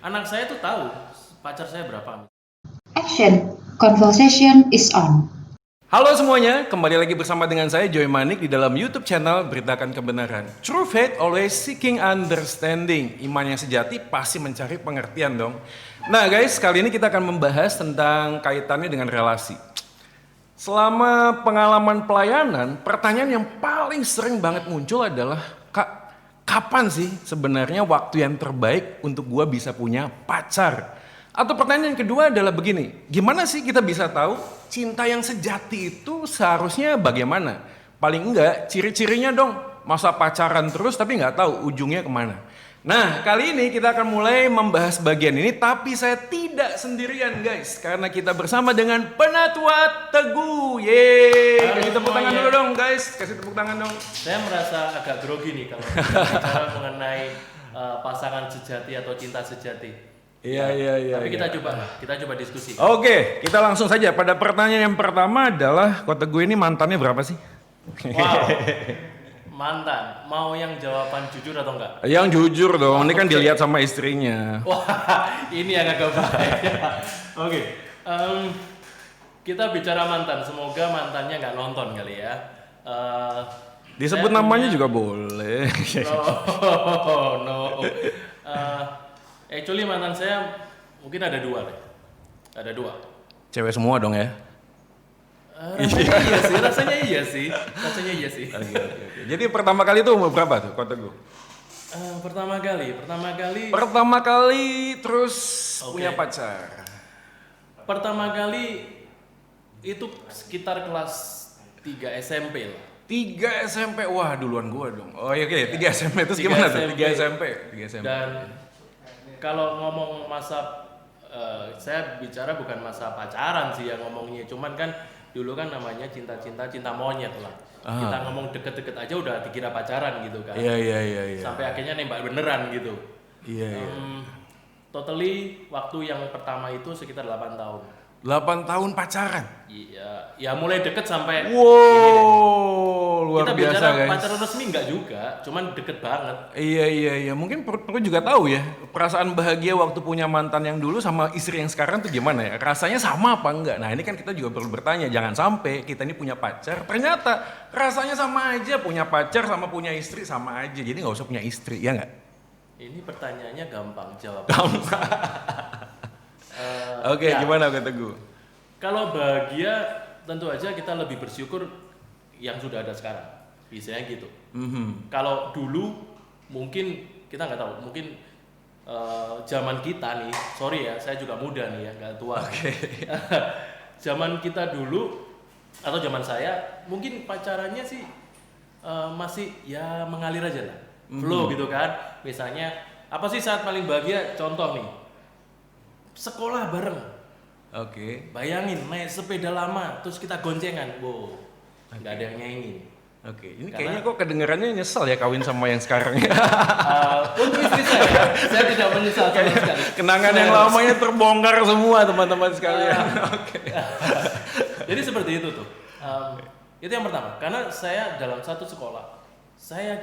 Anak saya tuh tahu pacar saya berapa. Action. Conversation is on. Halo semuanya, kembali lagi bersama dengan saya Joy Manik di dalam YouTube channel Beritakan Kebenaran. True faith always seeking understanding. Iman yang sejati pasti mencari pengertian dong. Nah guys, kali ini kita akan membahas tentang kaitannya dengan relasi. Selama pengalaman pelayanan, pertanyaan yang paling sering banget muncul adalah, Kak, kapan sih sebenarnya waktu yang terbaik untuk gua bisa punya pacar? Atau pertanyaan yang kedua adalah begini, gimana sih kita bisa tahu cinta yang sejati itu seharusnya bagaimana? Paling enggak, ciri-cirinya dong, masa pacaran terus tapi nggak tahu ujungnya kemana. Nah, kali ini kita akan mulai membahas bagian ini, tapi saya tidak sendirian guys, karena kita bersama dengan Penatua Teguh. Yeay, Halo kasih tepuk tangan semuanya. dulu dong guys, kasih tepuk tangan dong. Saya merasa agak grogi nih kalau bicara mengenai pasangan sejati atau cinta sejati. Iya. Tapi kita coba diskusi. Oke, kita langsung saja pada pertanyaan yang pertama adalah, Kok Teguh ini mantannya berapa sih? Wow, mantan. Mau yang jawaban jujur atau enggak? Yang jujur dong, ini kan dilihat sama istrinya. Wah, ini yang agak bahaya. Oke, kita bicara mantan. Semoga mantannya nggak nonton kali ya. Disebut Saya namanya punya- juga boleh. No. Actually mantan saya mungkin ada dua deh. Ada dua. Cewek semua dong ya. Rasanya iya sih. Oke. Jadi pertama kali itu umur berapa tuh Kok Teguh? Pertama kali. Pertama kali terus Oke. punya pacar. Pertama kali itu sekitar kelas 3 SMP lah. 3 SMP, wah duluan gua dong. Oh iya, oke, 3 SMP terus gimana tuh? 3 SMP. 3 SMP. Dan kalau ngomong masa saya bicara bukan masa pacaran sih ya ngomongnya, cuman kan dulu kan namanya cinta monyet lah. Kita ngomong deket-deket aja udah dikira pacaran gitu kan. Iya. Sampai akhirnya nembak beneran gitu. Iya. Totally waktu yang pertama itu sekitar 8 tahun. 8 tahun pacaran. Iya, ya mulai deket sampai Wow, luar kita biasa bicara guys. pacaran resmi enggak juga, cuman deket banget. Iya. Mungkin perlu juga tahu ya, perasaan bahagia waktu punya mantan yang dulu sama istri yang sekarang tuh gimana ya? Rasanya sama apa enggak? Nah ini kan kita juga perlu bertanya, jangan sampai kita ini punya pacar, ternyata rasanya sama aja, punya pacar sama punya istri sama aja, jadi nggak usah punya istri, ya nggak? Ini pertanyaannya gampang jawab. Oke, ya. gimana Kak Teguh? Kalau bahagia tentu aja kita lebih bersyukur yang sudah ada sekarang. Biasanya gitu. Kalau dulu mungkin kita nggak tahu, mungkin zaman kita nih, sorry ya, saya juga muda nih ya, nggak tua. Zaman kita dulu atau zaman saya, mungkin pacarannya sih masih ya mengalir aja lah, flow gitu kan. Misalnya apa sih saat paling bahagia? Contoh nih, sekolah bareng. Oke. Bayangin naik sepeda lama, terus kita goncengan, wow, nggak ada yang nyaingin. Oke, ini Karena- kayaknya kok kedengarannya nyesel ya kawin sama yang sekarang ya. Untuk istri saya tidak menyesal sama sekali. Kenangan yang lamanya terbongkar semua teman-teman sekalian. Jadi seperti itu tuh. Itu yang pertama. Karena saya dalam satu sekolah, saya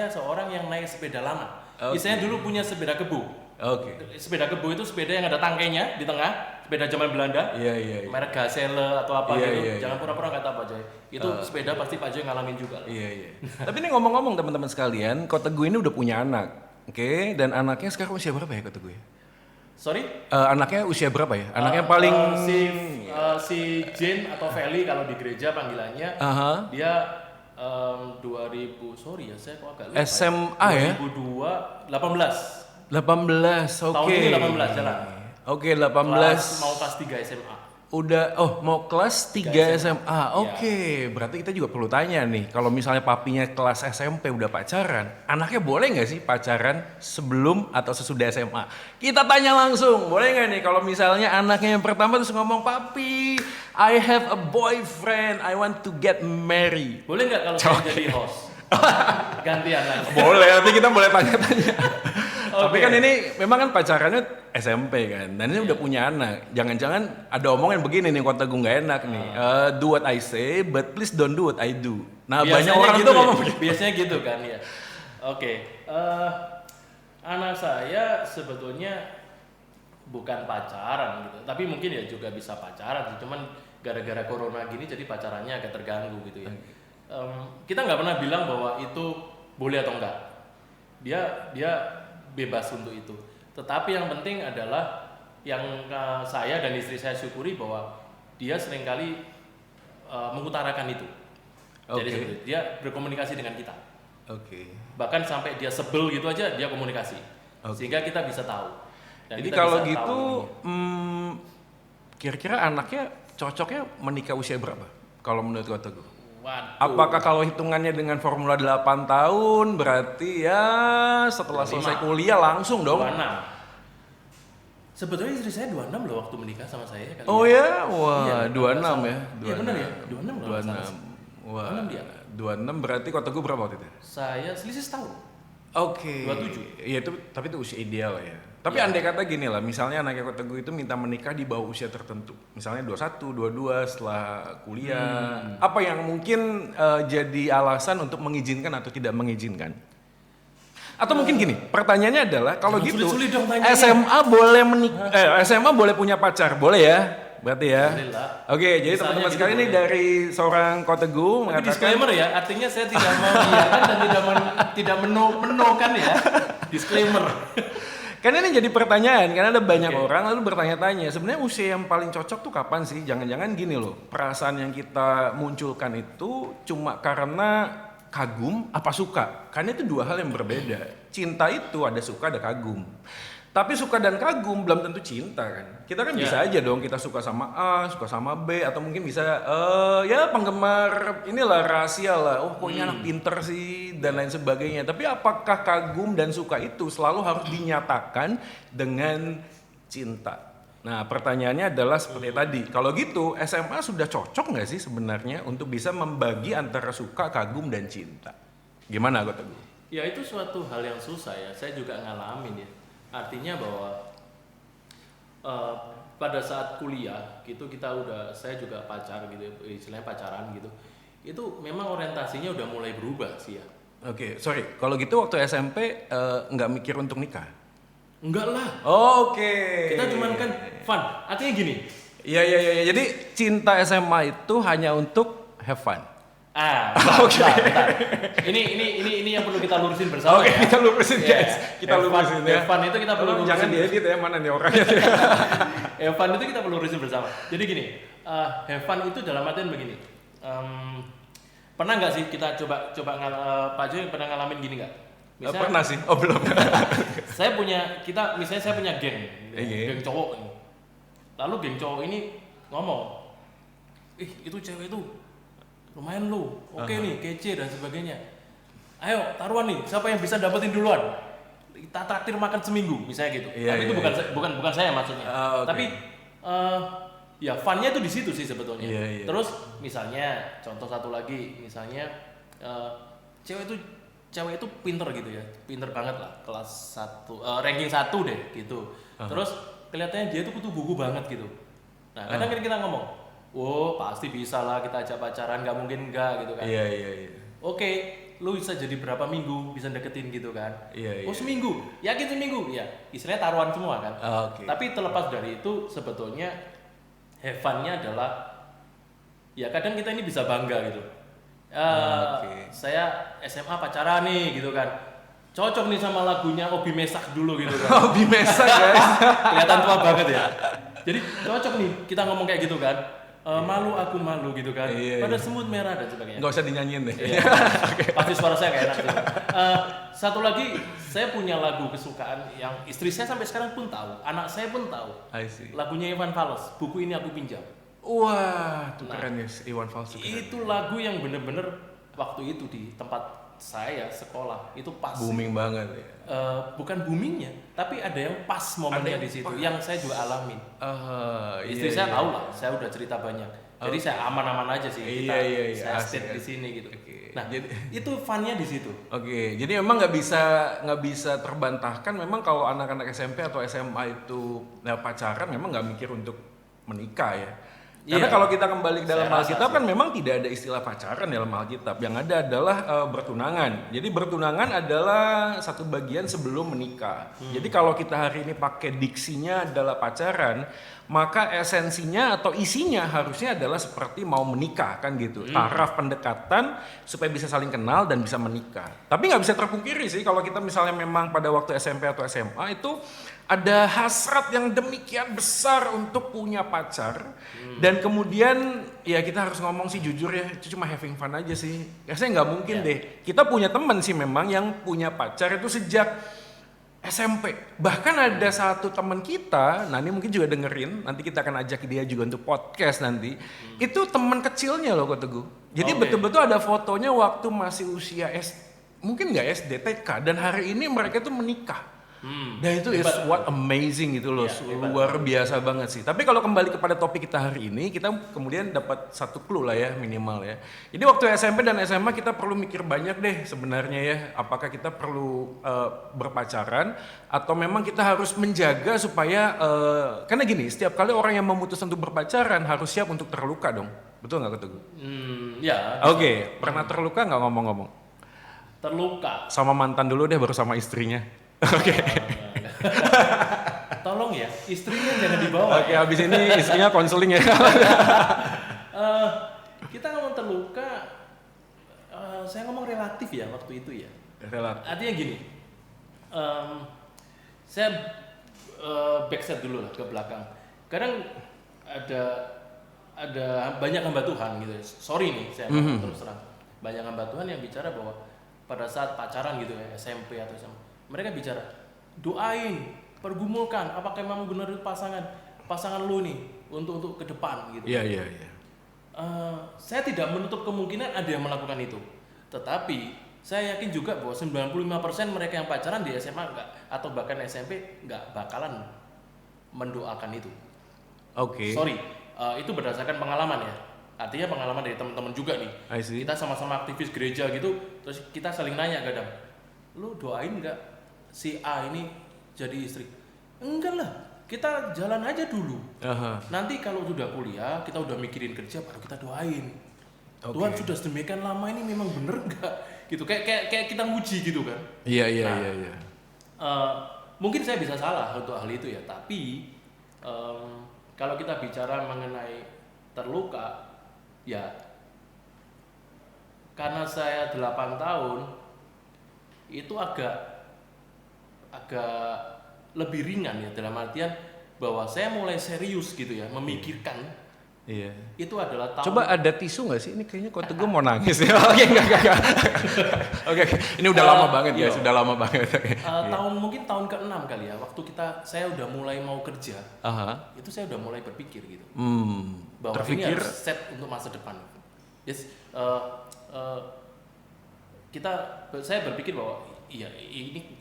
seorang yang naik sepeda lama. Oke. Saya dulu punya sepeda kebu. Oke. Sepeda kebu itu sepeda yang ada tangkainya di tengah, sepeda zaman Belanda. Iya. Merek Gazelle atau apa Iya, gitu. iya, Jangan pura-pura nggak tahu Pak Joy. Itu sepeda pasti Pak Joy ngalamin juga. Iya. Tapi ini ngomong-ngomong teman-teman sekalian, Kok Teguh ini udah punya anak. Oke, dan anaknya sekarang usia berapa ya Kok Teguh ya? Sorry? Anaknya usia berapa ya? Anaknya paling si Jane atau Feli kalau di gereja panggilannya Aha. dia 2000 sorry ya saya kok agak lupa SMA ya? 2002 18 18, oke. Tahun ini 18 jalan. Oke, 18. mau kelas 3 SMA. Udah, mau kelas 3 SMA. Oke, berarti kita juga perlu tanya nih, kalau misalnya papinya kelas SMP udah pacaran, anaknya boleh nggak sih pacaran sebelum atau sesudah SMA? Kita tanya langsung, boleh nggak nih kalau misalnya anaknya yang pertama terus ngomong, "Papi, I have a boyfriend, I want to get married." Boleh nggak kalau saya jadi host? Gantian lagi. Boleh, nanti kita boleh tanya-tanya. Tapi Oke. kan ini memang kan pacarannya SMP kan, dan ini udah punya anak. Jangan-jangan ada omongan begini nih, Kok Teguh nggak enak nih. Do what I say, but please don't do what I do. Nah banyak orang gitu tuh ngomong ya? begitu. Biasanya gitu kan ya. Oke. Anak saya sebetulnya bukan pacaran gitu. Tapi mungkin ya juga bisa pacaran sih. Cuman gara-gara corona gini jadi pacarannya agak terganggu gitu ya. Kita nggak pernah bilang bahwa itu boleh atau enggak. Dia bebas untuk itu. Tetapi yang penting adalah yang saya dan istri saya syukuri bahwa dia seringkali mengutarakan itu. Jadi dia berkomunikasi dengan kita. Bahkan sampai dia sebel gitu aja dia komunikasi. Sehingga kita bisa tahu. Dan jadi kalau gitu kira-kira anaknya cocoknya menikah usia berapa kalau menurut Kak Teguh? Waduh. Apakah kalau hitungannya dengan formula 8 tahun berarti ya setelah selesai kuliah langsung dong? 26. Sebetulnya istri saya 26 loh waktu menikah sama saya kali. Oh ya? Wah, Iya, 26 ya. Iya benar ya, 26 loh. 26. Wah, 26 dia. 26 berarti Kak Teguh berapa waktu itu? Saya selisih setahun. 27. Iya itu, tapi itu usia ideal ya. Tapi Ya. andai kata gini lah, misalnya anaknya Kak Teguh itu minta menikah di bawah usia tertentu. Misalnya 21, 22 setelah kuliah. Apa yang mungkin jadi alasan untuk mengizinkan atau tidak mengizinkan? Atau mungkin gini, pertanyaannya adalah kalau Jangan gitu sulit-sulit dong tanyanya. SMA boleh punya pacar, boleh ya? Berarti ya. Alhamdulillah. Oke, jadi Misalnya teman-teman gitu sekalian ini boleh. dari seorang Kak Teguh Tapi mengatakan disclaimer ya, artinya saya tidak mengiyakan dan tidak menokan ya. Disclaimer. kan ini jadi pertanyaan, karena ada banyak orang lalu bertanya-tanya, sebenarnya usia yang paling cocok tuh kapan sih? Jangan-jangan gini loh, perasaan yang kita munculkan itu cuma karena kagum apa suka? Karena itu dua hal yang berbeda. Cinta itu ada suka ada kagum. Tapi suka dan kagum belum tentu cinta kan. Kita kan bisa aja dong kita suka sama A, suka sama B, atau mungkin bisa ya penggemar inilah rahasia lah. Oh kok ini anak pinter sih dan lain sebagainya. Tapi apakah kagum dan suka itu selalu harus dinyatakan dengan cinta? Nah pertanyaannya adalah seperti tadi. Kalau gitu SMA sudah cocok nggak sih sebenarnya untuk bisa membagi antara suka, kagum dan cinta? Gimana Kak Teguh? Ya itu suatu hal yang susah ya. Saya juga ngalamin ya. Artinya bahwa pada saat kuliah gitu saya juga pacar gitu, istilahnya pacaran gitu. Itu memang orientasinya udah mulai berubah sih ya. Oke, sorry. Kalau gitu waktu SMP nggak mikir untuk nikah? Enggak lah. Oke. Kita cuman kan fun. Artinya gini. Iya. Jadi cinta SMA itu hanya untuk have fun. Bentar. Ini yang perlu kita lurusin bersama ya. Kita lurusin guys. Kita lurusin ya. Have fun itu kita perlu lurusin. Jangan diedit ya, mana nih orangnya. Have fun itu kita perlu lurusin bersama. Jadi gini, have fun itu dalam artian begini. Pernah nggak sih kita coba Pak Jo pernah ngalamin gini nggak? Pernah sih. Oh belum. Misalnya saya punya geng, geng cowok ini. Lalu geng cowok ini ngomong, itu cewek itu lumayan lu, oke nih, kece dan sebagainya. Ayo taruhan nih, siapa yang bisa dapetin duluan? Kita traktir makan seminggu, misalnya gitu. Tapi itu bukan saya maksudnya. Tapi ya funnya itu di situ sih sebetulnya. Terus misalnya contoh satu lagi, misalnya cewek itu pinter gitu ya, pinter banget lah, kelas 1, ranking 1 deh gitu. Terus kelihatannya dia tuh kutu buku banget gitu. Nah kadang kita ngomong, oh pasti bisa lah kita ajak pacaran, nggak mungkin enggak gitu kan. Iya. Oke, lu bisa jadi berapa minggu bisa deketin gitu kan. Oh seminggu, yakin seminggu? Ya istilahnya taruhan semua kan. Tapi terlepas dari itu sebetulnya have fun-nya adalah ya kadang kita ini bisa bangga gitu. Saya SMA pacaran nih gitu kan, cocok nih sama lagunya Obi Mesak dulu gitu kan. Obi Mesak guys. Kelihatan tua banget ya. Jadi cocok nih kita ngomong kayak gitu kan. Malu aku malu gitu kan. Pada semut merah dan sebagainya. Nggak usah dinyanyiin deh. Pasti suara saya kayak enak sih. Satu lagi saya punya lagu kesukaan yang istri saya sampai sekarang pun tahu, anak saya pun tahu. I see. Lagunya Iwan Fals, Buku Ini Aku Pinjam. Wah, itu keren ya, Iwan Fals itu keren. Itu lagu yang bener-bener waktu itu di tempat saya sekolah itu pas. Booming banget ya. Bukan boomingnya, tapi ada yang pas momennya di situ, yang saya juga alamin. Istri saya tahu lah, saya udah cerita banyak. Jadi saya aman-aman aja sih. Saya state di sini gitu. Nah, jadi itu funnya di situ. Jadi memang nggak bisa terbantahkan. Memang kalau anak-anak SMP atau SMA itu pacaran, memang nggak mikir untuk menikah ya. Karena Iya. kalau kita kembali ke dalam Saya rasa Alkitab sih. kan memang tidak ada istilah pacaran dalam Alkitab. Yang ada adalah bertunangan. Jadi bertunangan adalah satu bagian sebelum menikah. Jadi kalau kita hari ini pakai diksinya adalah pacaran, maka esensinya atau isinya harusnya adalah seperti mau menikah kan gitu. Taraf pendekatan supaya bisa saling kenal dan bisa menikah. Tapi nggak bisa terpungkiri sih kalau kita misalnya memang pada waktu SMP atau SMA itu ada hasrat yang demikian besar untuk punya pacar. Dan kemudian ya kita harus ngomong sih jujur ya, itu cuma having fun aja sih. Rasanya nggak mungkin deh. Kita punya teman sih memang yang punya pacar itu sejak SMP. Bahkan ada satu teman kita, nah ini mungkin juga dengerin, nanti kita akan ajak dia juga untuk podcast nanti. Itu teman kecilnya loh Kak Teguh. Jadi Oke. betul-betul ada fotonya waktu masih usia mungkin nggak SD, TK, dan hari ini mereka tuh menikah. Dan itu is Hebat. what amazing gitu loh, Iya, hebat. luar biasa banget sih. Tapi kalau kembali kepada topik kita hari ini, kita kemudian dapat satu clue lah ya minimal ya. Jadi waktu SMP dan SMA kita perlu mikir banyak deh sebenarnya ya, apakah kita perlu berpacaran atau memang kita harus menjaga supaya karena gini, setiap kali orang yang memutuskan untuk berpacaran harus siap untuk terluka dong, betul nggak Kak Teguh? Ya. Oke, pernah terluka nggak ngomong-ngomong? Terluka. Sama mantan dulu deh baru sama istrinya. Oke. Tolong ya, istrinya jangan dibawa. Oke, habis ini istrinya konseling ya. Kita ngomong terluka, saya ngomong relatif ya waktu itu ya. Relatif. Artinya gini, saya backstep dulu lah ke belakang. Kadang ada banyak hamba Tuhan gitu. Sorry nih, saya ngomong terus terang. Banyak hamba Tuhan yang bicara bahwa pada saat pacaran gitu ya, SMP atau SMA, mereka bicara doain, pergumulkan, apakah memang benar itu pasangan lu nih untuk ke depan gitu. Iya. Saya tidak menutup kemungkinan ada yang melakukan itu. Tetapi saya yakin juga bahwa 95% mereka yang pacaran di SMA enggak, atau bahkan SMP enggak bakalan mendoakan itu. Oke. Sorry, itu berdasarkan pengalaman ya. Artinya pengalaman dari teman-teman juga nih. I see. Kita sama-sama aktivis gereja gitu, terus kita saling nanya kadang, lu doain nggak si A ini jadi istri? Enggak lah, kita jalan aja dulu. Aha. Nanti kalau sudah kuliah, kita udah mikirin kerja, baru kita doain. Oke. Tuhan sudah sedemikian lama ini memang bener nggak? Gitu, kayak kita nguji gitu kan. Iya. Mungkin saya bisa salah untuk hal itu ya, tapi kalau kita bicara mengenai terluka, ya karena saya 8 tahun itu agak lebih ringan ya, dalam artian bahwa saya mulai serius gitu ya memikirkan Iya. itu adalah tahun. Coba ada tisu nggak sih? Ini kayaknya kok Teguh mau nangis ya. Oke, enggak. Oke. Ini udah lama banget ya, iya. sudah lama banget. Mungkin tahun ke-6 kali ya, waktu saya udah mulai mau kerja, Aha. itu saya udah mulai berpikir gitu bahwa ini Terpikir harus set untuk masa depan. Yes, saya berpikir bahwa iya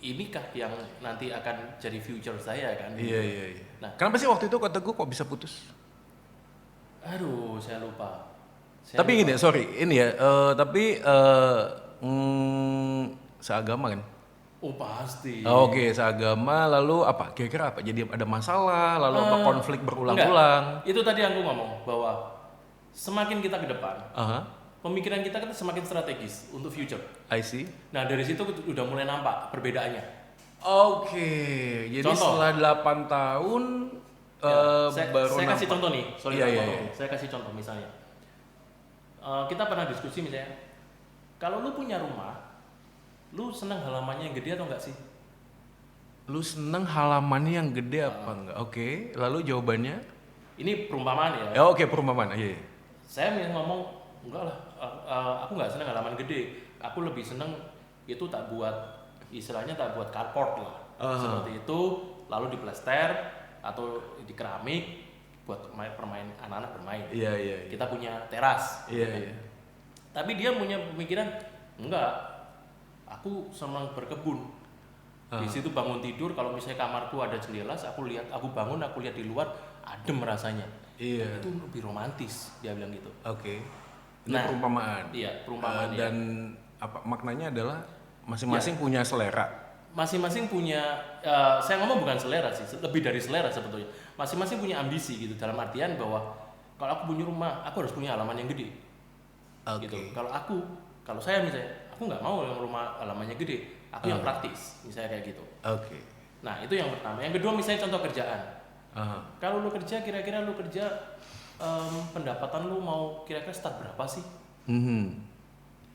inikah yang nanti akan jadi future saya kan. Iya. Nah, Kenapa sih waktu itu kok Teguh kok bisa putus? aduh saya lupa. Tapi gini, sorry, ini ya, tapi seagama kan? Oh pasti. Oke, seagama, lalu apa? Kira-kira apa? Jadi ada masalah, lalu apa konflik berulang-ulang? Enggak. Itu tadi aku ngomong bahwa semakin kita ke depan, Aha, pemikiran kita kan semakin strategis untuk future. I see. Nah dari situ udah mulai nampak perbedaannya. Oke, jadi Contoh. setelah 8 tahun saya baru kasih nampak. contoh nih. Sorry, Iya, aku iya, potong. iya. Saya kasih contoh misalnya. Kita pernah diskusi misalnya, kalau lu punya rumah, lu seneng halamannya yang gede atau enggak sih? Lu seneng halamannya yang gede apa enggak? Oke, lalu jawabannya? Ini perumpamaan ya. Ya oke, perumpamaan. Iya. Saya ngomong enggak lah, aku nggak seneng halaman gede. Aku lebih seneng itu tak buat, istilahnya tak buat carport lah, seperti itu, lalu diplester atau di keramik buat anak-anak bermain. Iya. Kita punya teras. Iya. Tapi dia punya pemikiran enggak. Aku senang berkebun. Di situ bangun tidur, kalau misalnya kamarku ada jendela, aku bangun, aku lihat di luar, adem rasanya. Iya. Itu lebih romantis, dia bilang gitu. Oke. Ini Nah, perumpamaan. Iya, perumpamaan. Dan apa maknanya adalah masing-masing punya selera. Masing-masing punya, saya ngomong bukan selera sih, lebih dari selera sebetulnya. Masing-masing punya ambisi gitu, dalam artian bahwa kalau aku punya rumah, aku harus punya halaman yang gede. Oke. Gitu. Kalau saya misalnya, aku nggak mau yang rumah halamannya gede, aku yang praktis, misalnya kayak gitu. Oke. Nah itu yang pertama. Yang kedua misalnya contoh kerjaan. Kalau lu kerja, kira-kira lu kerja pendapatan lu mau kira-kira start berapa sih?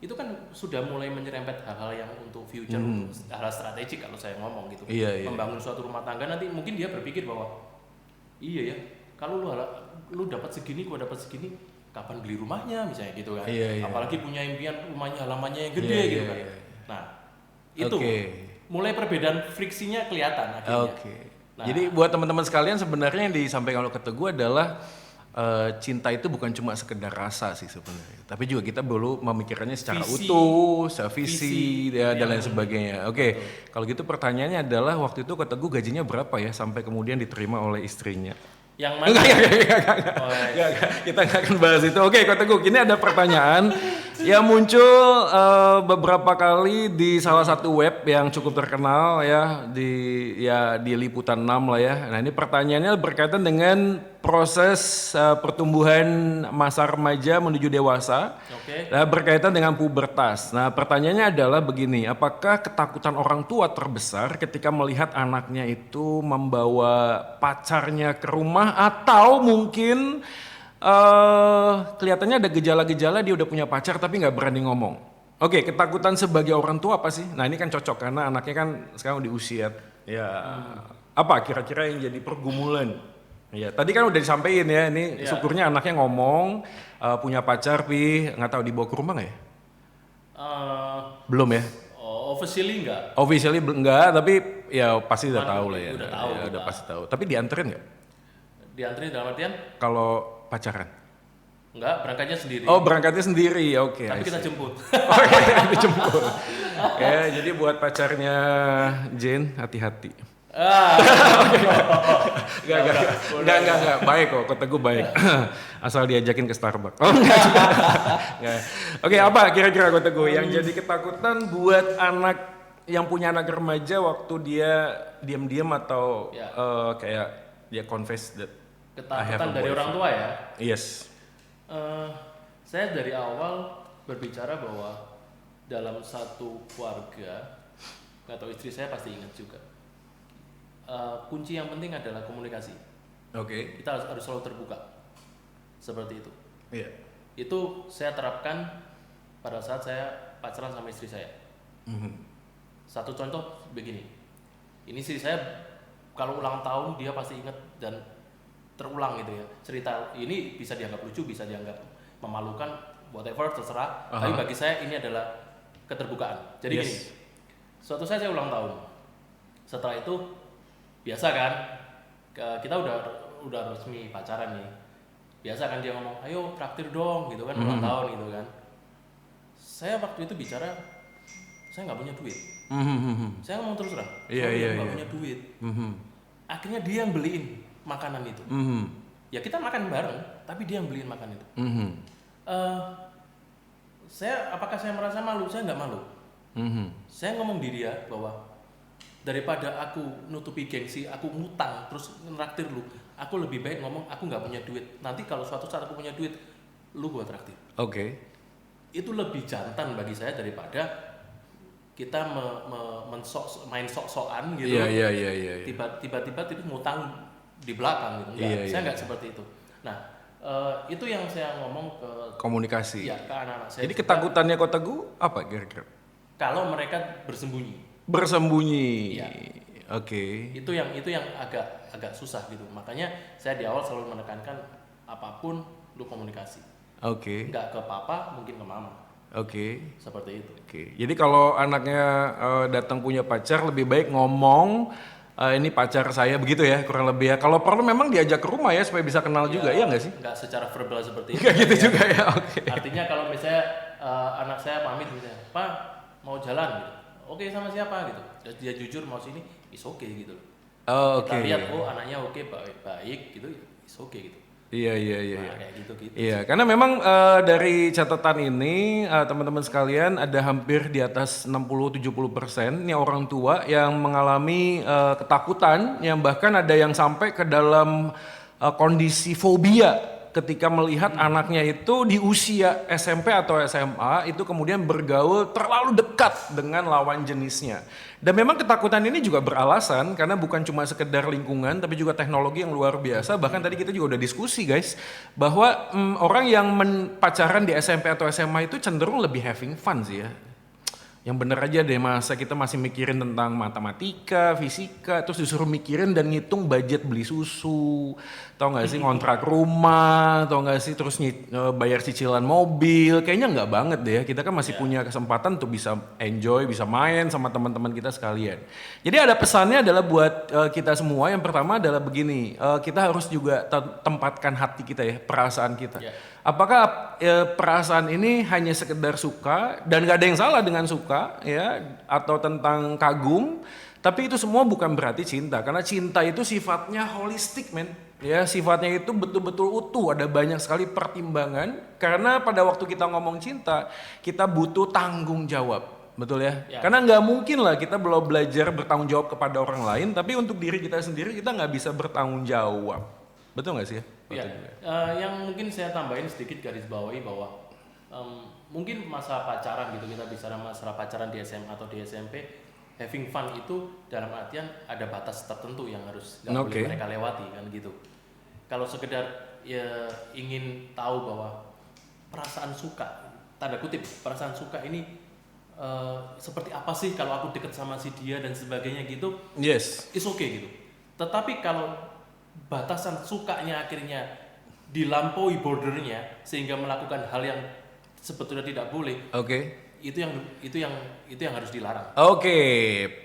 Itu kan sudah mulai menyerempet hal-hal yang untuk future, untuk hal strategik kalau saya ngomong gitu. Iya. Membangun suatu rumah tangga nanti mungkin dia berpikir bahwa iya ya, kalau lu dapat segini, gua dapat segini, kapan beli rumahnya misalnya gitu kan. Iya. Apalagi punya impian rumahnya halamannya yang gede gitu kan. Nah, itu mulai perbedaan friksinya kelihatan akhirnya. Nah, jadi buat teman-teman sekalian sebenarnya yang disampaikan oleh Teguh adalah cinta itu bukan cuma sekedar rasa sih sebenarnya, tapi juga kita perlu memikirkannya secara utuh, secara visi ya, dan lain sebagainya. Oke, kalau gitu pertanyaannya adalah waktu itu Teguh gajinya berapa ya sampai kemudian diterima oleh istrinya? Yang mana? Enggak, kita nggak akan bahas itu. Oke, Teguh, ini ada pertanyaan yang muncul beberapa kali di salah satu web yang cukup terkenal ya di Liputan 6 lah ya. Nah, ini pertanyaannya berkaitan dengan proses pertumbuhan masa remaja menuju dewasa. Nah, berkaitan dengan pubertas. Nah, pertanyaannya adalah begini, apakah ketakutan orang tua terbesar ketika melihat anaknya itu membawa pacarnya ke rumah atau mungkin kelihatannya ada gejala-gejala dia udah punya pacar tapi nggak berani ngomong. Oke, ketakutan sebagai orang tua apa sih? Nah, ini kan cocok karena anaknya kan sekarang di usia ya apa kira-kira yang jadi pergumulan? Ya, tadi kan udah disampaikan ya, ini syukurnya anaknya ngomong punya pacar, nggak tahu dibawa ke rumah nggak ya? Belum ya? Officially enggak. Officially enggak, tapi ya pasti udah tahu lah ya. Udah tahu. Ya, udah pasti tahu. Tapi dianterin nggak? Dianterin dalam artian? Kalau pacaran? Enggak, berangkatnya sendiri. Oh, berangkatnya sendiri, oke. Tapi kita jemput. Oke, dijemput. Ya, jadi buat pacarnya Jane, hati-hati. Enggak, baik kok, Teguh baik. Asal diajakin ke Starbucks. Oh, enggak. Oke, apa kira-kira Teguh yang jadi ketakutan buat anak yang punya anak remaja waktu dia diam-diam atau kayak dia confess that ketakutan dari orang tua ya? Yes. Saya dari awal berbicara bahwa dalam satu keluarga, atau istri saya pasti ingat juga, kunci yang penting adalah komunikasi. Oke. Kita harus selalu terbuka, seperti itu. Iya. Itu saya terapkan pada saat saya pacaran sama istri saya. Satu contoh begini, ini istri saya kalau ulang tahun dia pasti ingat dan terulang gitu ya. Cerita ini bisa dianggap lucu, bisa dianggap memalukan, whatever terserah. Tapi bagi saya ini adalah keterbukaan. Jadi gini, suatu saat saya ulang tahun. Setelah itu biasa kan, kita udah resmi pacaran nih. Biasa kan dia ngomong, ayo traktir dong gitu kan, ulang tahun gitu kan. Saya waktu itu bicara, saya nggak punya duit. Saya ngomong terus terang, saya nggak punya duit. Akhirnya dia yang beliin makanan itu. Ya kita makan bareng, tapi dia yang beliin makan itu. Apakah saya merasa malu? Saya nggak malu. Saya ngomong di dia bahwa daripada aku nutupi gengsi, aku ngutang terus nraktir lu, aku lebih baik ngomong aku nggak punya duit. Nanti kalau suatu saat aku punya duit, lu gua traktir. Oke. Itu lebih jantan bagi saya daripada kita main sok-sokan gitu. Iya. Tiba-tiba ngutang di belakang gitu. Saya nggak seperti itu. Nah, itu yang saya ngomong ke komunikasi. Ya, ke anak-anak saya. Jadi ketakutannya Teguh apa kira-kira? Kalau mereka bersembunyi. Iya. Oke. Itu yang agak susah gitu. Makanya saya di awal selalu menekankan apapun lu komunikasi. Oke. Enggak ke papa, mungkin ke mama. Oke. Seperti itu. Oke. Jadi kalau anaknya datang punya pacar lebih baik ngomong ini pacar saya begitu ya, kurang lebih ya. Kalau perlu memang diajak ke rumah ya supaya bisa kenal juga, ya nggak sih? Nggak secara verbal seperti itu. Nggak gitu juga ya, oke. Artinya kalau misalnya anak saya pamit misalnya, Pak mau jalan gitu. Oke, sama siapa gitu. Dia jujur mau sini, is okay gitu. Kita lihat anaknya oke, baik gitu, is okay gitu. Iya. Nah, kayak gitu. Iya, karena memang dari catatan ini teman-teman sekalian ada hampir di atas 60-70% ini orang tua yang mengalami ketakutan, yang bahkan ada yang sampai ke dalam kondisi fobia ketika melihat anaknya itu di usia SMP atau SMA itu kemudian bergaul terlalu dekat dengan lawan jenisnya. Dan memang ketakutan ini juga beralasan karena bukan cuma sekedar lingkungan tapi juga teknologi yang luar biasa. Bahkan tadi kita juga udah diskusi guys bahwa orang yang pacaran di SMP atau SMA itu cenderung lebih having fun sih ya. Yang bener aja deh, masa kita masih mikirin tentang matematika, fisika, terus disuruh mikirin dan ngitung budget beli susu, tau gak sih ngontrak rumah, tau gak sih terus bayar cicilan mobil, kayaknya nggak banget deh ya. Kita kan masih punya kesempatan untuk bisa enjoy, bisa main sama teman-teman kita sekalian. Jadi ada pesannya adalah buat kita semua, yang pertama adalah begini, kita harus juga tempatkan hati kita ya, perasaan kita. Apakah perasaan ini hanya sekedar suka dan gak ada yang salah dengan suka ya atau tentang kagum, tapi itu semua bukan berarti cinta, karena cinta itu sifatnya holistik men. Ya, sifatnya itu betul-betul utuh, ada banyak sekali pertimbangan karena pada waktu kita ngomong cinta, kita butuh tanggung jawab. Betul ya? Karena nggak mungkin lah kita belum belajar bertanggung jawab kepada orang lain, tapi untuk diri kita sendiri kita nggak bisa bertanggung jawab. Betul nggak sih? Ya, yang mungkin saya tambahin sedikit garis bawahi bahwa mungkin masa pacaran gitu, kita bicara masalah pacaran di SMA atau di SMP, having fun itu dalam artian ada batas tertentu yang harus nggak boleh mereka lewati kan gitu. Kalau sekedar ya ingin tahu bahwa perasaan suka, tanda kutip perasaan suka ini seperti apa sih kalau aku deket sama si dia dan sebagainya gitu, it's okay gitu. Tetapi kalau batasan sukanya akhirnya dilampaui bordernya sehingga melakukan hal yang sebetulnya tidak boleh. Itu yang harus dilarang.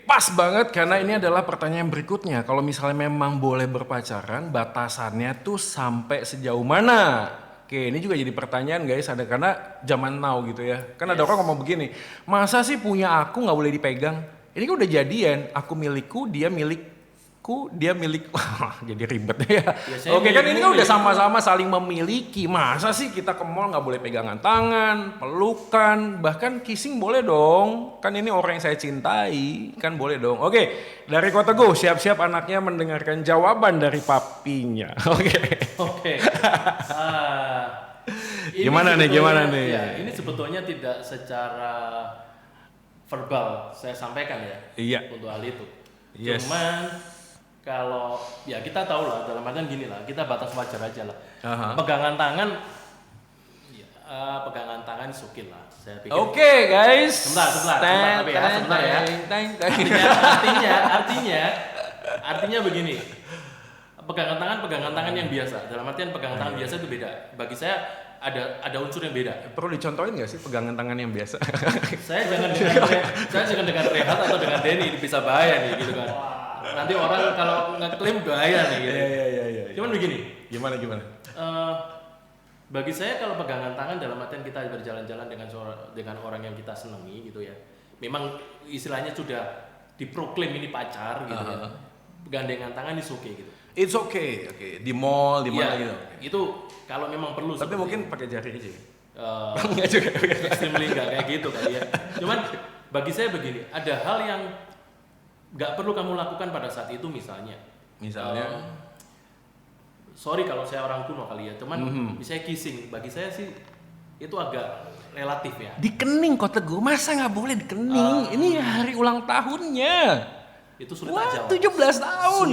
Pas banget karena ini adalah pertanyaan berikutnya. Kalau misalnya memang boleh berpacaran, batasannya tuh sampai sejauh mana? Ini juga jadi pertanyaan guys, ada karena zaman now gitu ya. Kan ada orang ngomong begini, masa sih punya aku nggak boleh dipegang? Ini kan udah jadian, aku milikku, dia milikku, dia milik. Jadi ribet ya. Kan ini kan udah sama-sama saling memiliki. Masa sih kita ke mall nggak boleh pegangan tangan, pelukan, bahkan kissing boleh dong? Kan ini orang yang saya cintai, kan boleh dong. Dari Kota Go, siap-siap anaknya mendengarkan jawaban dari papinya. Gimana nih? Ya, ini sebetulnya tidak secara verbal saya sampaikan ya untuk hal itu. Cuman kalau ya kita tahu lah, dalam artian gini lah, kita batas wajar aja lah. Pegangan tangan, pegangan tangan sukil lah. Saya pikir. Guys. Sebentar ya. Artinya begini. Pegangan tangan yang biasa. Dalam artian pegangan tangan biasa itu beda. Bagi saya ada unsur yang beda. Perlu dicontohin nggak sih pegangan tangan yang biasa? Saya jangan dengan Rehat atau dengan Denny, bisa bahaya nih gitu kan. Nanti orang kalau ngeklaim bahaya nih gitu. Iya. Cuman begini. Gimana? Bagi saya kalau pegangan tangan dalam artian kita berjalan-jalan dengan orang yang kita senangi gitu ya. Memang istilahnya sudah diproklaim ini pacar gitu ya. Gandengan tangan is okay gitu. It's okay. Di mall, di mana gitu. Itu kalau memang perlu. Tapi mungkin pakai jari aja. Enggak juga. Extremely enggak kayak gitu kali ya. Cuman bagi saya begini, ada hal yang nggak perlu kamu lakukan pada saat itu misalnya. Sorry kalau saya orang kuno kali ya, cuman misalnya kissing, bagi saya sih itu agak relatif ya. Di kening Kota Go, masa nggak boleh di kening? Ini hari ulang tahunnya. Itu sulit tak jawab. 17 tahun.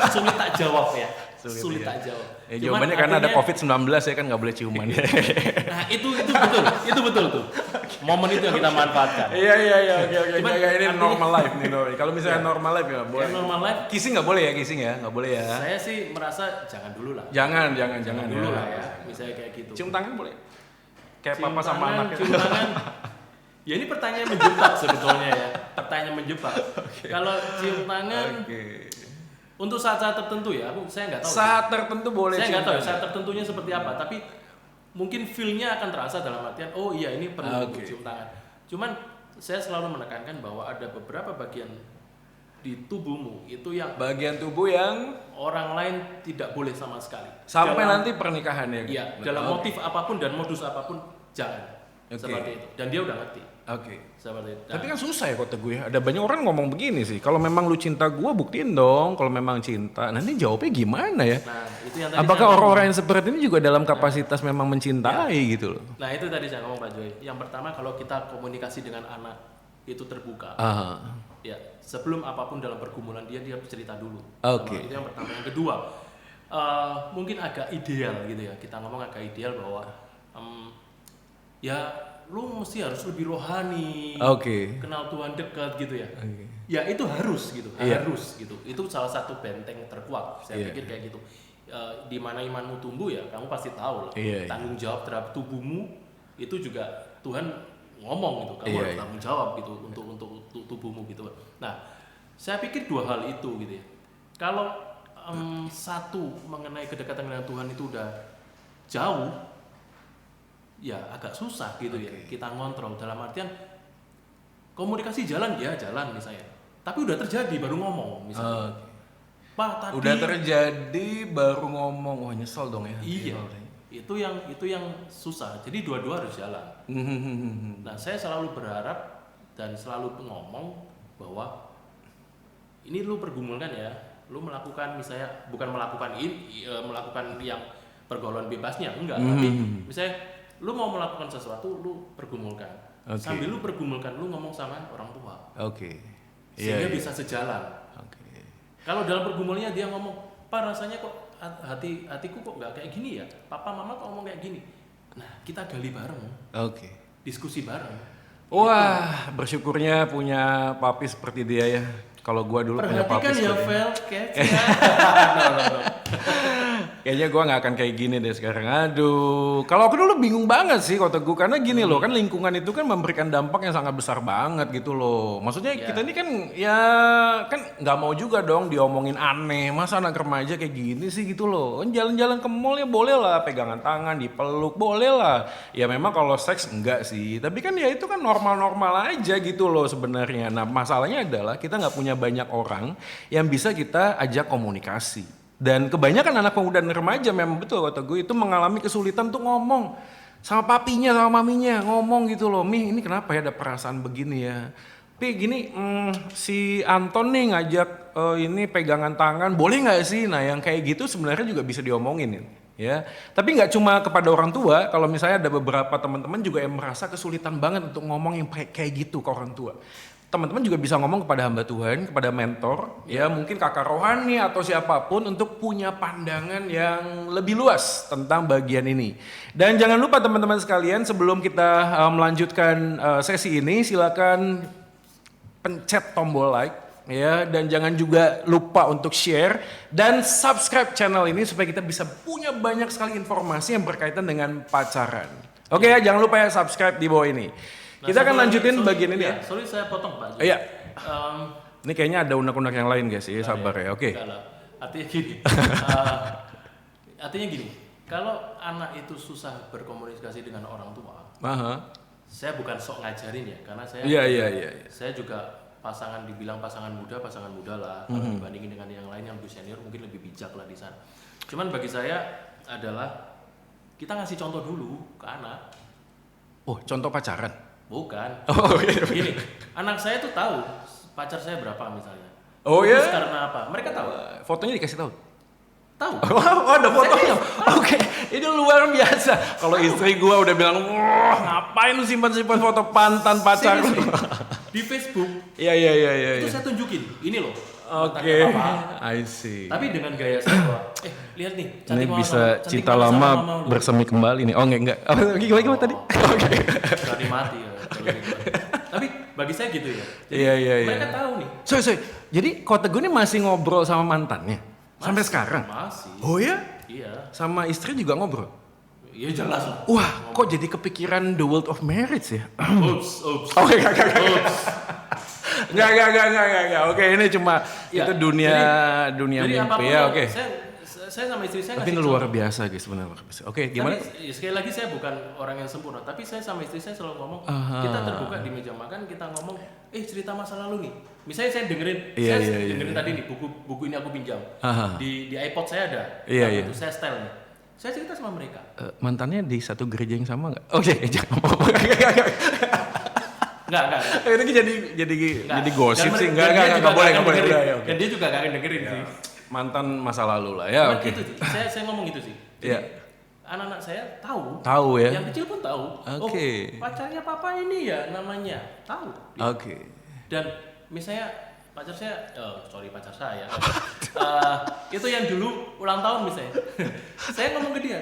Sulit tak jawab ya. Sulit tak jawab. Jawabannya karena ada COVID-19 ya kan nggak boleh ciuman. Nah itu betul tuh. Momen itu yang kita manfaatkan. Iya. Oke. Ini normal life nih. Kalau misalnya normal life ya boleh. Normal life. Kissing nggak boleh ya, nggak boleh ya. Saya sih merasa jangan dulu lah. Jangan dulu lah ya. Misalnya kayak gitu. Cium tangan boleh. Kayak papa sama anak. Cium tangan. Ya ini pertanyaan menjebak sebetulnya ya. Kalau cium tangan. Untuk saat-saat tertentu ya, saya nggak tahu. Saat tertentu boleh. Saya nggak tahu saat tertentunya seperti apa, tapi mungkin feel-nya akan terasa dalam artian, oh iya ini perlu cium tangan. Cuman saya selalu menekankan bahwa ada beberapa bagian di tubuhmu itu yang bagian tubuh yang orang lain tidak boleh sama sekali. Sampai nanti pernikahan ya. Iya, dalam motif apapun dan modus apapun jangan seperti itu. Dan dia udah ngerti. Oke. Seperti itu. Tapi kan susah ya kata gue. Ada banyak orang ngomong begini sih. Kalau memang lu cinta gue, buktiin dong. Kalau memang cinta, nanti jawabnya gimana ya? Nah, itu yang tadi Apakah saya ngomong. orang-orang yang seperti ini juga dalam kapasitas memang mencintai gitu loh? Nah, itu tadi saya ngomong Pak Joy. Yang pertama kalau kita komunikasi dengan anak itu terbuka. Ya, sebelum apapun dalam pergumulan dia harus cerita dulu. Oke. Itu yang pertama. Yang kedua, mungkin agak ideal gitu ya. Kita ngomong agak ideal bahwa ya lu mesti harus lebih rohani. Oke. Kenal Tuhan dekat gitu ya. Oke. Ya itu harus gitu, Iya. harus gitu. Itu salah satu benteng terkuat. Saya Iya. pikir kayak gitu. Di mana imanmu tumbuh ya, kamu pasti tahu lah. Iya, iya. Tanggung jawab terhadap tubuhmu itu juga Tuhan ngomong gitu. Kamu Iya, harus iya. tanggung jawab gitu untuk tubuhmu gitu. Nah, saya pikir dua hal itu gitu ya. Kalau satu mengenai kedekatan dengan Tuhan itu udah jauh, ya agak susah gitu ya. Kita ngontrol dalam artian komunikasi jalan misalnya. Tapi udah terjadi baru ngomong misalnya. Pak tadi Udah terjadi baru ngomong, wah nyesel dong ya. iya. Itu yang susah. Jadi dua-dua harus jalan. Nah, saya selalu berharap dan selalu ngomong bahwa ini lu pergumulkan ya. Lu melakukan misalnya bukan melakukan melakukan yang pergaulan bebasnya enggak, tapi misalnya lu mau melakukan sesuatu lu pergumulkan. Oke. Sambil lu pergumulkan lu ngomong sama orang tua. Oke. Sehingga Iya, iya. bisa sejalan. Oke. Kalau dalam pergumulannya dia ngomong, "Pak, rasanya kok hatiku kok nggak kayak gini ya? Papa mama kok ngomong kayak gini." Nah, kita gali bareng, Oke. diskusi bareng. Wah, bersyukurnya punya papi seperti dia ya. Kalau gua dulu punya papi Perhatikan ya, seperti Vel, kayaknya gua nggak akan kayak gini deh sekarang. Aduh, kalau aku dulu bingung banget sih kota gua karena gini loh, kan lingkungan itu kan memberikan dampak yang sangat besar banget gitu loh. Maksudnya Iya. kita ini kan ya kan nggak mau juga dong diomongin aneh. Masa anak remaja kayak gini sih gitu loh. Kan jalan-jalan ke mall ya boleh lah, pegangan tangan, dipeluk boleh lah. Ya memang kalau seks enggak sih. Tapi kan ya itu kan normal-normal aja gitu loh sebenarnya. Nah masalahnya adalah kita nggak punya banyak orang yang bisa kita ajak komunikasi. Dan kebanyakan anak pemuda dan remaja memang betul kata gue itu mengalami kesulitan untuk ngomong sama papinya sama maminya, ngomong gitu loh, "Mi ini kenapa ya ada perasaan begini ya? Pi gini si Anton nih ngajak ini pegangan tangan boleh nggak sih?" Nah yang kayak gitu sebenarnya juga bisa diomongin ya. Tapi nggak cuma kepada orang tua, kalau misalnya ada beberapa teman-teman juga yang merasa kesulitan banget untuk ngomong yang kayak gitu ke orang tua. Teman-teman juga bisa ngomong kepada hamba Tuhan, kepada mentor, ya mungkin kakak rohani atau siapapun untuk punya pandangan yang lebih luas tentang bagian ini. Dan jangan lupa teman-teman sekalian sebelum kita melanjutkan sesi ini, silakan pencet tombol like ya dan jangan juga lupa untuk share dan subscribe channel ini supaya kita bisa punya banyak sekali informasi yang berkaitan dengan pacaran. Oke ya, jangan lupa ya subscribe di bawah ini. Nah, Kita akan satu lanjutin lagi, bagian ini ya. Sorry saya potong Pak. Iya. Em, Ini kayaknya ada unek-unek yang lain guys, ya sabar ya. Oke. enggak lah. Artinya gini. Artinya gini. Kalau anak itu susah berkomunikasi dengan orang tua, Aha. saya bukan sok ngajarin ya, karena saya Iya. saya juga dibilang pasangan muda lah. Kalau dibandingin dengan yang lain yang lebih senior mungkin lebih bijak lah di sana. Cuman bagi saya adalah kita ngasih contoh dulu ke anak. Oh, contoh pacaran. Bukan. Oh, iya. Gini, anak saya tuh tahu pacar saya berapa misalnya. Oh, Terus ya? karena apa? Mereka tahu. Fotonya dikasih tahu. Tahu. Wow, ada fotonya. Oke, ini luar biasa. Kalau istri gua udah bilang, "Wah, ngapain lu simpan-simpan foto pantan pacar lu?" Serius, di Facebook Iya. itu saya tunjukin. Ini loh. Oke, mantannya Papa. I see. Tapi dengan gaya saya bahwa, lihat nih, Ini cantik banget bisa cantik cinta banget sama lama mama lu. bersemi kembali nih. Oh, enggak. Oh, gimana tadi? Oke. Berani mati ya. kalau gitu. Tapi bagi saya gitu ya. Jadi Iya. mereka tahu nih. Sorry. Jadi kota gue ini masih ngobrol sama mantannya sampai Masih, sekarang. Masih. Oh ya? Iya. Sama istri juga ngobrol. Iya jelas lah. Wah, kok jadi kepikiran the world of marriage ya? Oops. Oke, enggak. Oops. Enggak. Oke, ini cuma Ya, itu dunia jadi mimpi apapun ya. yang Oke. Saya sama istri saya Tapi ini ngasih luar contoh. biasa guys, benar luar biasa. Oke, gimana? Tapi, sekali lagi saya bukan orang yang sempurna, tapi saya sama istri saya selalu ngomong, kita terbuka di meja makan, kita ngomong, cerita masa lalu nih. Misalnya saya dengerin, Iya, dengerin tadi nih buku ini aku pinjam. Aha. Di iPod saya ada. Iya, Nah, iya. Itu saya style nih. Saya cerita sama mereka. Mantannya di satu gereja yang sama nggak? Oke, jangan. Enggak. Itu jadi gosip sih. Enggak boleh. Udah, ya, oke. Dan dia juga gak akan dengerin sih. Mantan masa lalu lah ya. Cuman Oke. itu sih, saya ngomong itu sih. Jadi, Iya. anak-anak saya tahu. Tahu ya. Yang kecil pun tahu. Oke. Oh, pacarnya papa ini ya namanya. Tahu. Oke. Dan misalnya pacar saya, pacar saya. Itu yang dulu ulang tahun misalnya. Saya ngomong ke dia,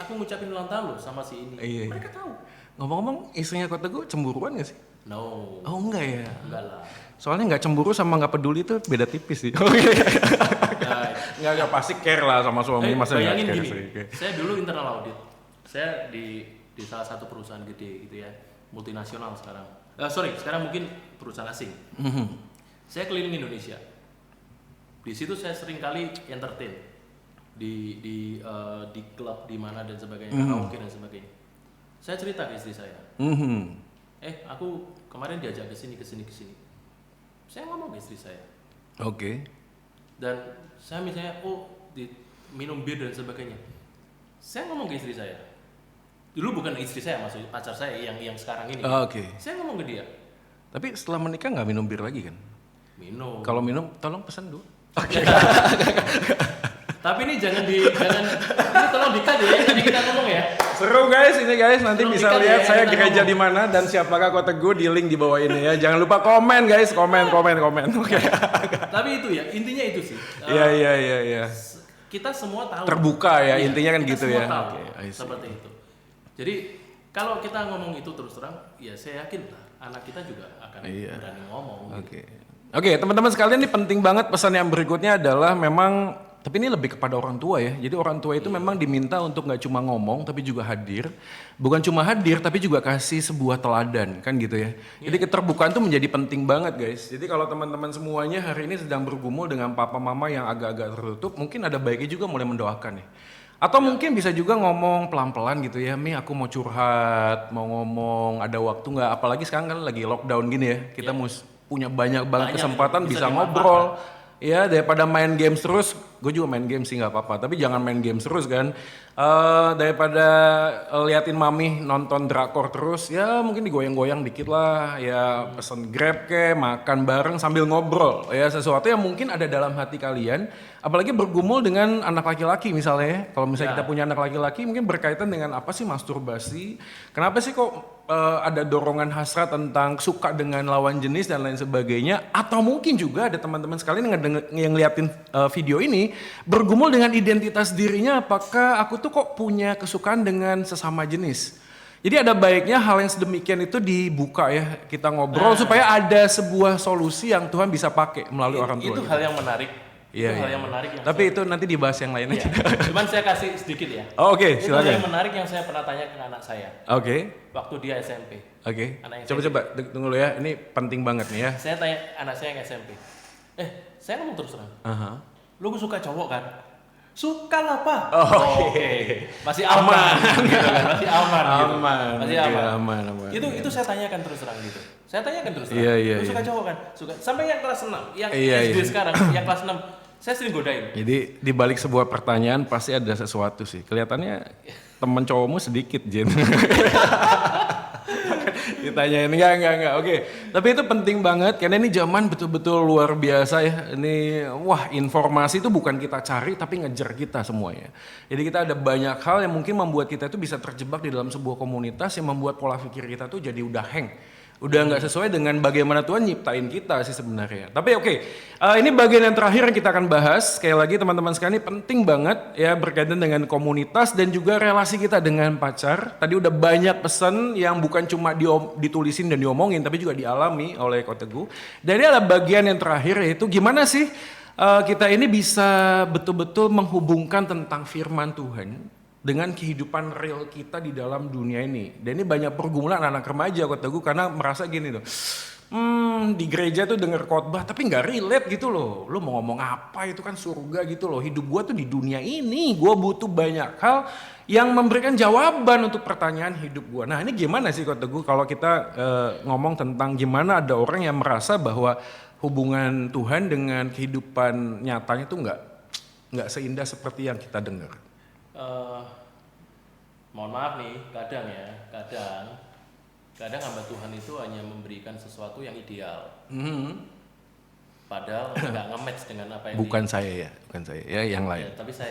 aku ngucapin ulang tahun loh sama si ini. Iya. Mereka tahu. Ngomong-ngomong, istrinya Kota gue cemburuan gak sih? No. Oh enggak ya. Enggak lah. Soalnya nggak cemburu sama nggak peduli itu beda tipis sih. Nggak pasti care lah sama suami, masa nggak bayangin care gini, sih. saya dulu internal audit. Saya di salah satu perusahaan gede gitu ya, multinasional sekarang. Sekarang mungkin perusahaan asing. Saya keliling Indonesia. Di situ saya sering kali entertain di klub di mana dan sebagainya, karaoke dan sebagainya. Saya cerita ke istri saya. Aku kemarin diajak ke sini. Saya ngomong ke istri saya. Oke. Dan saya misalnya minum bir dan sebagainya. Saya ngomong ke istri saya. Dulu bukan istri saya, maksudnya pacar saya yang sekarang ini. Oke. Saya ngomong ke dia. Tapi setelah menikah nggak minum bir lagi kan? Minum. Kalau minum, tolong pesan dulu. Tapi ini ini tolong di-cut ya, jadi kita ngomong ya. Seru guys, ini guys nanti Tolong bisa di-cut lihat ya, saya kita gereja ngomong. di mana dan siapakah Kota Teguh di link di bawah ini ya. Jangan lupa komen guys, komen. Oke. Tapi itu ya, intinya itu sih. Iya. Kita semua tahu. Terbuka ya, Iya, intinya kan kita gitu semua ya. Tahu, Oke, I see. seperti itu. Jadi kalau kita ngomong itu terus terang, ya saya yakin lah anak kita juga akan berani ngomong. Oke, teman-teman sekalian ini penting banget pesan yang berikutnya adalah memang, tapi ini lebih kepada orang tua ya. Jadi orang tua itu memang diminta untuk nggak cuma ngomong tapi juga hadir. Bukan cuma hadir tapi juga kasih sebuah teladan kan gitu ya. Jadi keterbukaan itu menjadi penting banget guys. Jadi kalau teman-teman semuanya hari ini sedang bergumul dengan papa mama yang agak-agak tertutup, mungkin ada baiknya juga mulai mendoakan ya. Atau mungkin bisa juga ngomong pelan-pelan gitu ya, Mi aku mau curhat, mau ngomong, ada waktu nggak? Apalagi sekarang kan lagi lockdown gini ya, kita punya banyak banget kesempatan bisa ngobrol. Ya daripada main games terus, gue juga main games sih nggak apa-apa, tapi jangan main games terus kan. Daripada liatin mami nonton drakor terus, ya mungkin digoyang-goyang dikit lah, ya pesen grab ke, makan bareng sambil ngobrol, ya sesuatu yang mungkin ada dalam hati kalian. Apalagi bergumul dengan anak laki-laki misalnya, kalau misalnya kita punya anak laki-laki mungkin berkaitan dengan apa sih masturbasi, kenapa sih kok ada dorongan hasrat tentang suka dengan lawan jenis dan lain sebagainya, atau mungkin juga ada teman-teman sekalian yang ngeliatin video ini bergumul dengan identitas dirinya, apakah aku tuh kok punya kesukaan dengan sesama jenis. Jadi ada baiknya hal yang sedemikian itu dibuka ya, kita ngobrol supaya ada sebuah solusi yang Tuhan bisa pakai melalui orang tua. Itu hal yang menarik. Iya, hal yang menarik yang tapi itu nanti dibahas yang lain aja. Cuman saya kasih sedikit ya. Oke, Itu hal silakan. yang menarik yang saya pernah tanya ke anak saya Oke. waktu dia SMP. Anak yang Coba tunggu dulu ya, ini penting banget nih ya. Saya tanya anak saya yang SMP. Saya ngomong terus terang. Lu suka cowok kan? Suka lah Pak. Oke. Masih aman. Gitu kan? Masih aman. Gitu. Masih aman. Itu saya tanyakan terus terang gitu. Saya tanyakan terus terang. Lu suka cowok kan? Suka. Sampai yang kelas 6, yang SD sekarang, yang kelas 6, saya sering godain. Jadi di balik sebuah pertanyaan pasti ada sesuatu sih. Kelihatannya teman cowokmu sedikit, Jen. Ditanyain enggak. Oke. Tapi itu penting banget karena ini zaman betul-betul luar biasa ya. Ini informasi itu bukan kita cari tapi ngejar kita semuanya. Jadi kita ada banyak hal yang mungkin membuat kita itu bisa terjebak di dalam sebuah komunitas yang membuat pola pikir kita tuh jadi udah hang. Udah nggak sesuai dengan bagaimana Tuhan nyiptain kita sih sebenarnya. Tapi ini bagian yang terakhir yang kita akan bahas. Sekali lagi teman-teman sekalian, ini penting banget ya berkaitan dengan komunitas dan juga relasi kita dengan pacar. Tadi udah banyak pesan yang bukan cuma ditulisin dan diomongin, tapi juga dialami oleh Kota Teguh. Dan ini ada bagian yang terakhir yaitu gimana sih kita ini bisa betul-betul menghubungkan tentang firman Tuhan dengan kehidupan real kita di dalam dunia ini. Dan ini banyak pergumulan anak remaja Kota Teguh karena merasa gini tuh. Di gereja tuh denger khotbah tapi nggak relate gitu loh. Lu mau ngomong apa itu kan surga gitu loh. Hidup gua tuh di dunia ini. Gua butuh banyak hal yang memberikan jawaban untuk pertanyaan hidup gua. Nah ini gimana sih Kota Teguh kalau kita ngomong tentang gimana ada orang yang merasa bahwa hubungan Tuhan dengan kehidupan nyatanya tuh nggak seindah seperti yang kita dengar. Mohon maaf nih, kadang kadang hamba Tuhan itu hanya memberikan sesuatu yang ideal. Padahal nggak nge-match dengan apa yang bukan saya, yang lain. Ya, tapi saya.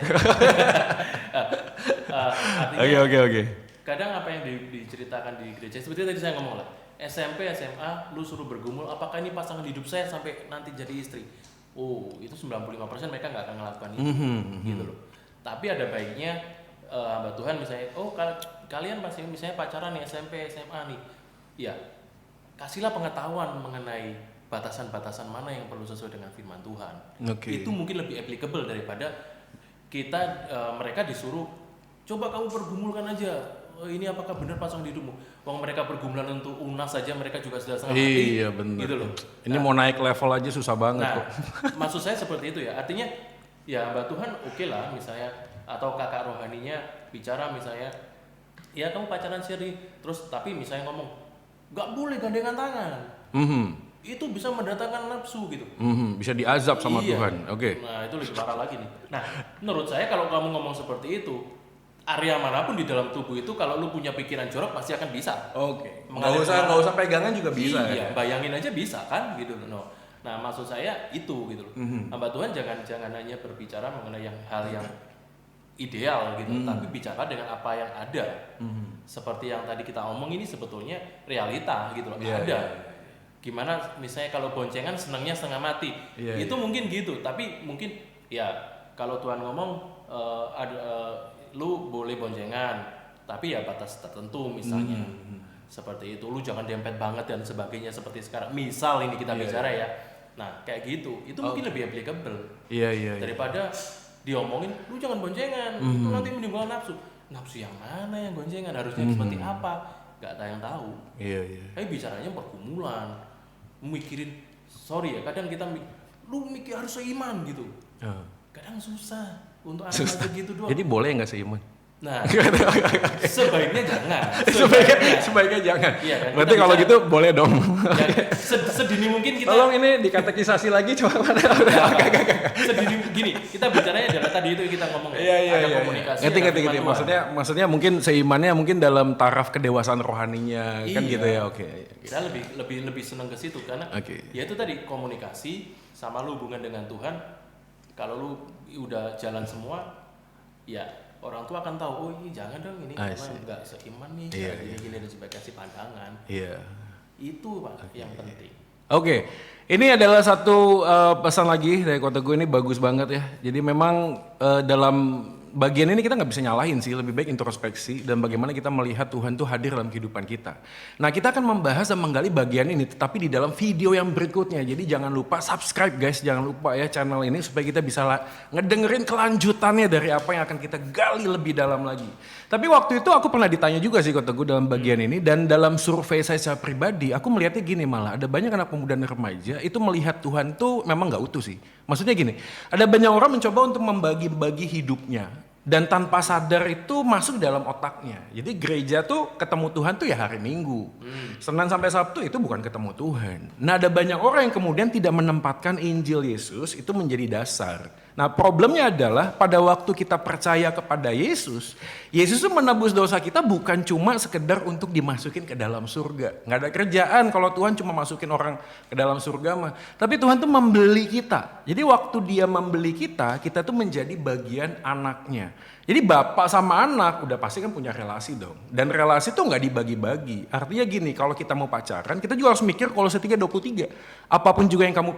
Artinya, Oke. kadang apa yang diceritakan di gereja, seperti tadi saya ngomong lah, SMP, SMA, lu suruh bergumul, apakah ini pasangan hidup saya sampai nanti jadi istri? Oh, itu 95% mereka nggak akan melakukan itu, gitu loh. Tapi ada baiknya hamba Tuhan misalnya, kalian masih misalnya pacaran nih SMP, SMA nih, ya kasihlah pengetahuan mengenai batasan-batasan mana yang perlu sesuai dengan firman Tuhan. Itu mungkin lebih applicable daripada kita mereka disuruh coba kamu pergumulkan aja. Ini apakah benar pasangan hidupmu? Wong mereka pergumulan untuk UNAS saja mereka juga sudah setengah mati. Iya benar. Gitu loh. Ini mau naik level aja susah banget kok. Maksud saya seperti itu ya. Artinya ya hamba Tuhan oke lah misalnya atau kakak rohaninya bicara misalnya, ya kamu pacaran seri terus tapi misalnya ngomong nggak boleh gandengan tangan. Itu bisa mendatangkan nafsu gitu. Bisa diazab sama Iya. Tuhan. Oke. Nah itu lebih parah lagi nih. Nah menurut saya kalau kamu ngomong seperti itu, area manapun di dalam tubuh itu kalau lu punya pikiran jorok pasti akan bisa. Oke. Mengalir Nggak usah pegangan juga bisa. Iya, bayangin aja bisa kan gitu loh. Nah maksud saya itu gitu loh. Hamba Tuhan jangan hanya berbicara mengenai hal yang ideal gitu, tapi bicara dengan apa yang ada. Seperti yang tadi kita omong ini sebetulnya realita gitu loh. Ada. Gimana misalnya kalau boncengan senangnya setengah mati, itu mungkin gitu. Tapi mungkin ya kalau Tuhan ngomong lu boleh boncengan, tapi ya batas tertentu misalnya. Seperti itu, lu jangan dempet banget dan sebagainya seperti sekarang. Misal ini kita bicara ya. Nah, kayak gitu. Itu mungkin lebih applicable. Iya. Daripada diomongin lu jangan boncengan, itu nanti menimbulkan nafsu. Nafsu yang mana yang boncengan? Harusnya seperti apa? Gak ada yang tahu. Iya. Tapi bicaranya pergumulan. Mikirin, sorry ya, kadang kita lu mikir harus seiman gitu. Kadang susah untuk anak segitu doang. Jadi boleh nggak seiman? Nah, sebaiknya jangan. Sebaiknya jangan. Iya, kan? Berarti kalau gitu boleh dong. Ya, sedini mungkin kita. Tolong ini dikatekisasi lagi coba mana. Sedini gini, kita bicaranya adalah tadi itu kita ngomong Iya. ada komunikasi. Ngerti. Maksudnya mungkin seimannya mungkin dalam taraf kedewasaan rohaninya kan gitu ya. Oke. Kita lebih senang ke situ karena ya itu tadi komunikasi sama lu hubungan dengan Tuhan. Kalau lu udah jalan semua, ya orang tua akan tahu, oh ini jangan dong ini karena nggak seiman nih, gini-gini dan sebagainya, kasih pandangan. Iya. Itu Pak yang penting. Oke. Ini adalah satu pesan lagi dari Kota Gue, ini bagus banget ya. Jadi memang dalam bagian ini kita nggak bisa nyalahin sih, lebih baik introspeksi dan bagaimana kita melihat Tuhan tuh hadir dalam kehidupan kita. Nah kita akan membahas dan menggali bagian ini, tetapi di dalam video yang berikutnya. Jadi jangan lupa subscribe guys, jangan lupa ya channel ini supaya kita bisa ngedengerin kelanjutannya dari apa yang akan kita gali lebih dalam lagi. Tapi waktu itu aku pernah ditanya juga sih Kota Gue dalam bagian ini, dan dalam survei saya secara pribadi, aku melihatnya gini malah, ada banyak anak pemuda dan remaja itu melihat Tuhan tuh memang nggak utuh sih. Maksudnya gini, ada banyak orang mencoba untuk membagi-bagi hidupnya dan tanpa sadar itu masuk dalam otaknya. Jadi gereja tuh ketemu Tuhan tuh ya hari Minggu. Senin sampai Sabtu itu bukan ketemu Tuhan. Nah ada banyak orang yang kemudian tidak menempatkan Injil Yesus itu menjadi dasar. Nah problemnya adalah pada waktu kita percaya kepada Yesus, Yesus tuh menebus dosa kita bukan cuma sekedar untuk dimasukin ke dalam surga. Nggak ada kerjaan kalau Tuhan cuma masukin orang ke dalam surga mah. Tapi Tuhan tuh membeli kita. Jadi waktu dia membeli kita tuh menjadi bagian anaknya. Jadi bapak sama anak udah pasti kan punya relasi dong. Dan relasi tuh nggak dibagi-bagi. Artinya gini, kalau kita mau pacaran, kita juga harus mikir Kolose 3:23. Apapun juga yang kamu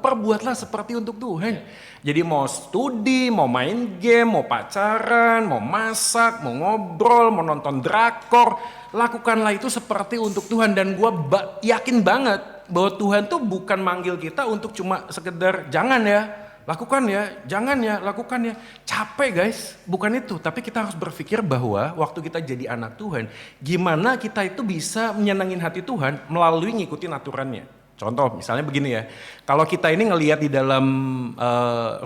perbuatlah seperti untuk Tuhan. Jadi mau studi, mau main game, mau pacaran, mau masak, mau ngobrol, mau nonton drakor, lakukanlah itu seperti untuk Tuhan. Dan gue yakin banget bahwa Tuhan tuh bukan manggil kita untuk cuma sekedar jangan ya, lakukan ya, jangan ya, lakukan ya. Capek guys, bukan itu. Tapi kita harus berpikir bahwa waktu kita jadi anak Tuhan, gimana kita itu bisa menyenangin hati Tuhan melalui ngikutin aturannya. Contoh misalnya begini ya, kalau kita ini ngelihat di dalam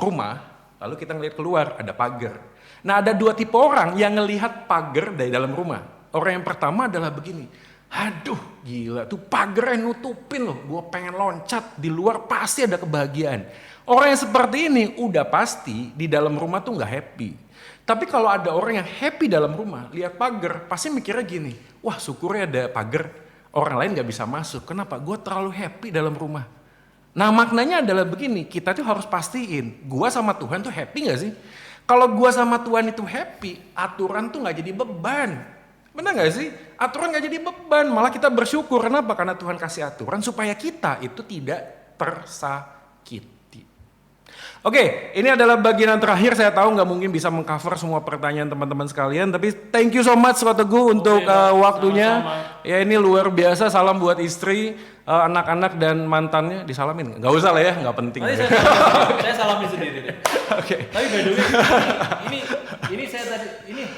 rumah, lalu kita ngelihat keluar ada pagar. Nah ada dua tipe orang yang ngelihat pagar dari dalam rumah. Orang yang pertama adalah begini, aduh gila tuh pagarnya nutupin loh, gue pengen loncat, di luar pasti ada kebahagiaan. Orang yang seperti ini udah pasti di dalam rumah tuh gak happy. Tapi kalau ada orang yang happy dalam rumah, lihat pagar, pasti mikirnya gini, wah syukurnya ada pagar. orang lain gak bisa masuk. Kenapa? Gue terlalu happy dalam rumah. Nah maknanya adalah begini, kita tuh harus pastiin, gue sama Tuhan tuh happy gak sih? Kalau gue sama Tuhan itu happy, aturan tuh gak jadi beban. Benar gak sih? Aturan gak jadi beban, malah kita bersyukur. Kenapa? Karena Tuhan kasih aturan supaya kita itu tidak tersakiti. Oke, ini adalah bagian terakhir. Saya tahu nggak mungkin bisa mengcover semua pertanyaan teman-teman sekalian, tapi thank you so much Pak Teguh untuk waktunya. Sama-sama. Ya ini luar biasa. Salam buat istri, anak-anak dan mantannya. Disalamin? Nggak usah lah ya, nggak penting. Saya salamin sendiri deh. Oke. Tapi by the way, ini saya tadi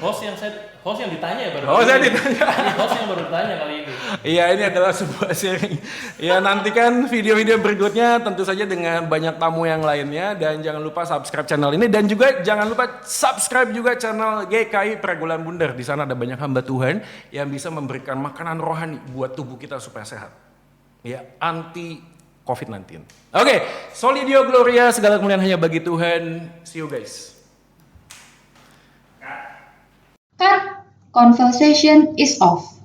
host yang ditanya ya baru. Oh, saya ditanya. Ini host yang baru ditanya kali ini. Iya, ini adalah sebuah sharing. Ya, nantikan video-video berikutnya tentu saja dengan banyak tamu yang lainnya, dan jangan lupa subscribe channel ini, dan juga jangan lupa subscribe juga channel GKI Pergaulan Bundar. Di sana ada banyak hamba Tuhan yang bisa memberikan makanan rohani buat tubuh kita supaya sehat. Ya, anti COVID-19. Oke, Soli Deo Gloria, segala kemuliaan hanya bagi Tuhan. See you guys. Cut. Conversation is off.